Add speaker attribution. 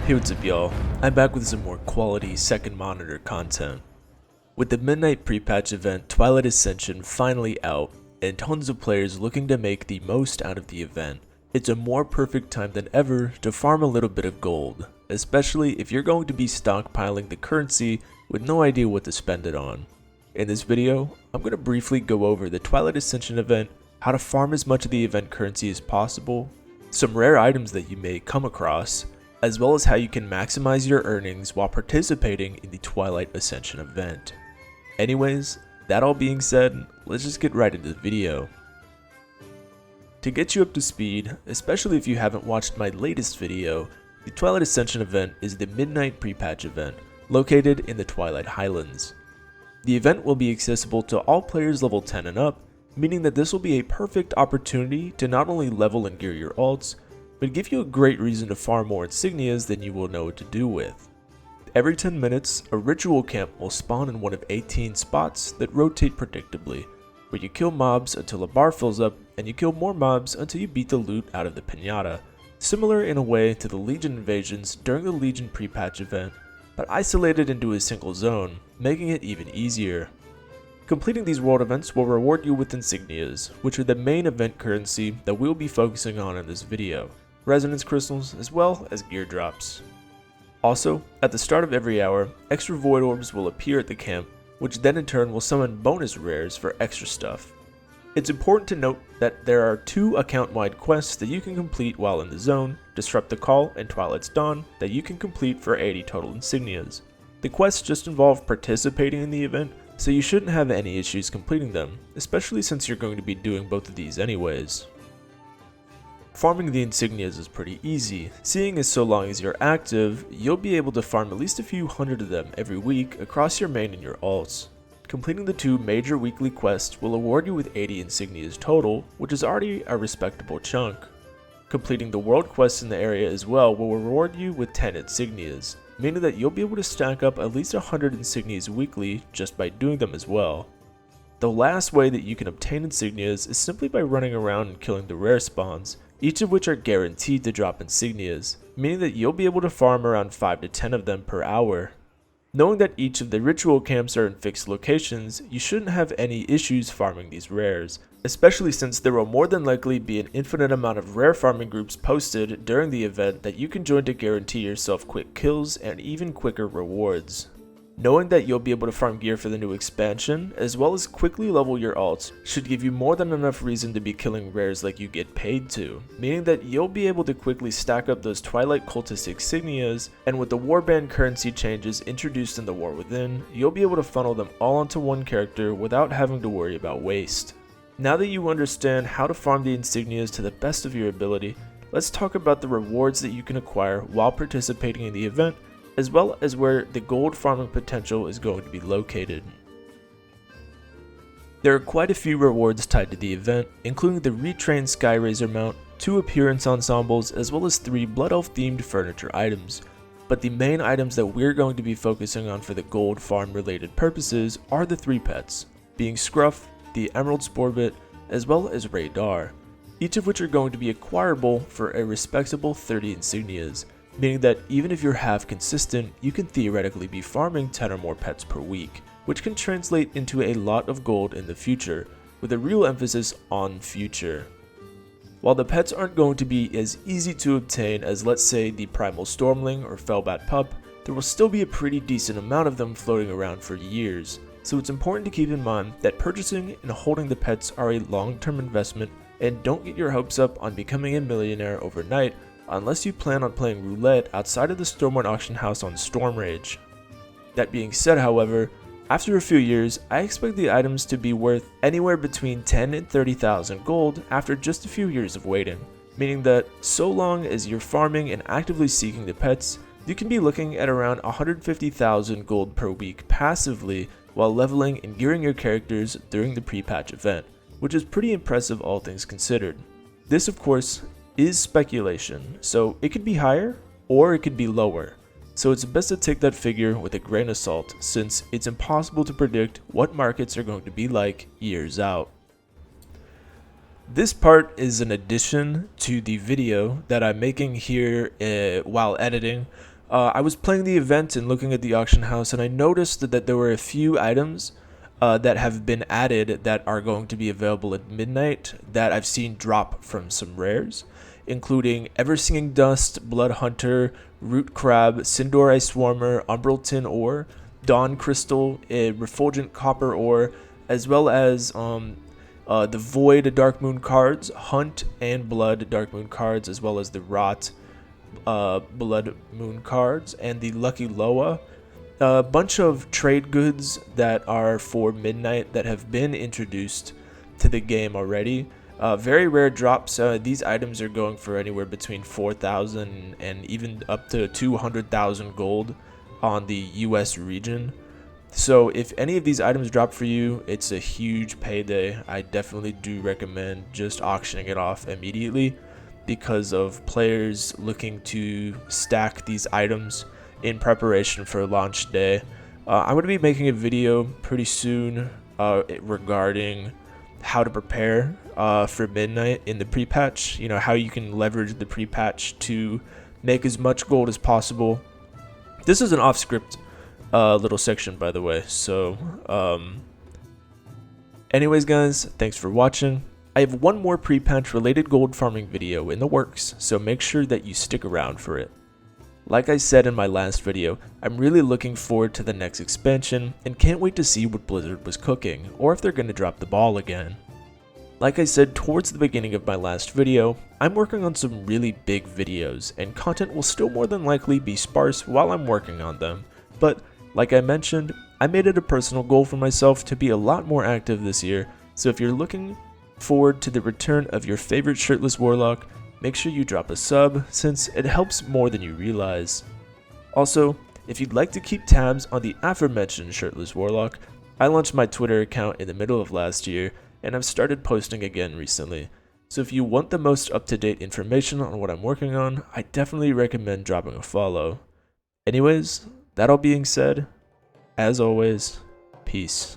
Speaker 1: Hey, what's up y'all? I'm back with some more quality second monitor content. With the midnight pre-patch event Twilight Ascension finally out, and tons of players looking to make the most out of the event, it's a more perfect time than ever to farm a little bit of gold, especially if you're going to be stockpiling the currency with no idea what to spend it on. In this video, I'm going to briefly go over the Twilight Ascension event, how to farm as much of the event currency as possible, some rare items that you may come across, as well as how you can maximize your earnings while participating in the Twilight Ascension event. Anyways, that all being said, let's just get right into the video. To get you up to speed, especially if you haven't watched my latest video, the Twilight Ascension event is the Midnight Pre-Patch event, located in the Twilight Highlands. The event will be accessible to all players level 10 and up, meaning that this will be a perfect opportunity to not only level and gear your alts, but give you a great reason to farm more insignias than you will know what to do with. Every 10 minutes, a ritual camp will spawn in one of 18 spots that rotate predictably, where you kill mobs until a bar fills up, and you kill more mobs until you beat the loot out of the pinata, similar in a way to the Legion invasions during the Legion pre-patch event, but isolated into a single zone, making it even easier. Completing these world events will reward you with insignias, which are the main event currency that we'll be focusing on in this video. Resonance crystals, as well as gear drops. Also, at the start of every hour, extra void orbs will appear at the camp, which then in turn will summon bonus rares for extra stuff. It's important to note that there are 2 account-wide quests that you can complete while in the zone, Disrupt the Call and Twilight's Dawn, that you can complete for 80 total insignias. The quests just involve participating in the event, so you shouldn't have any issues completing them, especially since you're going to be doing both of these anyways. Farming the insignias is pretty easy, seeing as so long as you're active, you'll be able to farm at least a few hundred of them every week across your main and your alts. Completing the 2 major weekly quests will award you with 80 insignias total, which is already a respectable chunk. Completing the world quests in the area as well will reward you with 10 insignias, meaning that you'll be able to stack up at least 100 insignias weekly just by doing them as well. The last way that you can obtain insignias is simply by running around and killing the rare spawns, each of which are guaranteed to drop insignias, meaning that you'll be able to farm around 5 to 10 of them per hour. Knowing that each of the ritual camps are in fixed locations, you shouldn't have any issues farming these rares, especially since there will more than likely be an infinite amount of rare farming groups posted during the event that you can join to guarantee yourself quick kills and even quicker rewards. Knowing that you'll be able to farm gear for the new expansion, as well as quickly level your alts, should give you more than enough reason to be killing rares like you get paid to, meaning that you'll be able to quickly stack up those Twilight Cultist insignias, and with the warband currency changes introduced in the War Within, you'll be able to funnel them all onto one character without having to worry about waste. Now that you understand how to farm the insignias to the best of your ability, let's talk about the rewards that you can acquire while participating in the event, as well as where the gold farming potential is going to be located. There are quite a few rewards tied to the event, including the retrained Skyraiser mount, 2 appearance ensembles, as well as 3 Blood Elf themed furniture items. But the main items that we're going to be focusing on for the gold farm related purposes are the 3 pets, being Scruff, the Emerald Sporbit, as well as Radar, each of which are going to be acquirable for a respectable 30 insignias, meaning that even if you're half consistent, you can theoretically be farming 10 or more pets per week, which can translate into a lot of gold in the future, with a real emphasis on future. While the pets aren't going to be as easy to obtain as, let's say, the Primal Stormling or Fellbat Pup, there will still be a pretty decent amount of them floating around for years, so it's important to keep in mind that purchasing and holding the pets are a long-term investment, and don't get your hopes up on becoming a millionaire overnight unless you plan on playing roulette outside of the Stormwind auction house on Stormrage. That being said, however, after a few years, I expect the items to be worth anywhere between 10 and 30,000 gold after just a few years of waiting, meaning that so long as you're farming and actively seeking the pets, you can be looking at around 150,000 gold per week passively while leveling and gearing your characters during the pre-patch event, which is pretty impressive all things considered. This, of course, is speculation, so it could be higher or it could be lower, so it's best to take that figure with a grain of salt since it's impossible to predict what markets are going to be like years out. This part is an addition to the video that I'm making here while editing, I was playing the event and looking at the auction house, and I noticed that there were a few items that have been added that are going to be available at midnight that I've seen drop from some rares, including Ever-Singing Dust, Blood Hunter, Root Crab, Sindor Ice Swarmer, Umbral Tin Ore, Dawn Crystal, a Refulgent Copper Ore, as well as the Void Dark Moon cards, Hunt and Blood Dark Moon cards, as well as the Rot Blood Moon cards, and the Lucky Loa. A bunch of trade goods that are for midnight that have been introduced to the game already. Very rare drops. These items are going for anywhere between 4,000 and even up to 200,000 gold on the US region. So if any of these items drop for you, it's a huge payday. I definitely do recommend just auctioning it off immediately because of players looking to stack these items in preparation for launch day. I'm going to be making a video pretty soon regarding how to prepare for midnight in the pre-patch. You know, how you can leverage the pre-patch to make as much gold as possible. This is an off-script little section, by the way. So, anyways, guys, thanks for watching. I have one more pre-patch related gold farming video in the works, so make sure that you stick around for it. Like I said in my last video, I'm really looking forward to the next expansion and can't wait to see what Blizzard was cooking, or if they're going to drop the ball again. Like I said towards the beginning of my last video, I'm working on some really big videos, and content will still more than likely be sparse while I'm working on them, but like I mentioned, I made it a personal goal for myself to be a lot more active this year, so if you're looking forward to the return of your favorite shirtless warlock, make sure you drop a sub, since it helps more than you realize. Also, if you'd like to keep tabs on the aforementioned shirtless warlock, I launched my Twitter account in the middle of last year, and I've started posting again recently. So if you want the most up-to-date information on what I'm working on, I definitely recommend dropping a follow. Anyways, that all being said, as always, peace.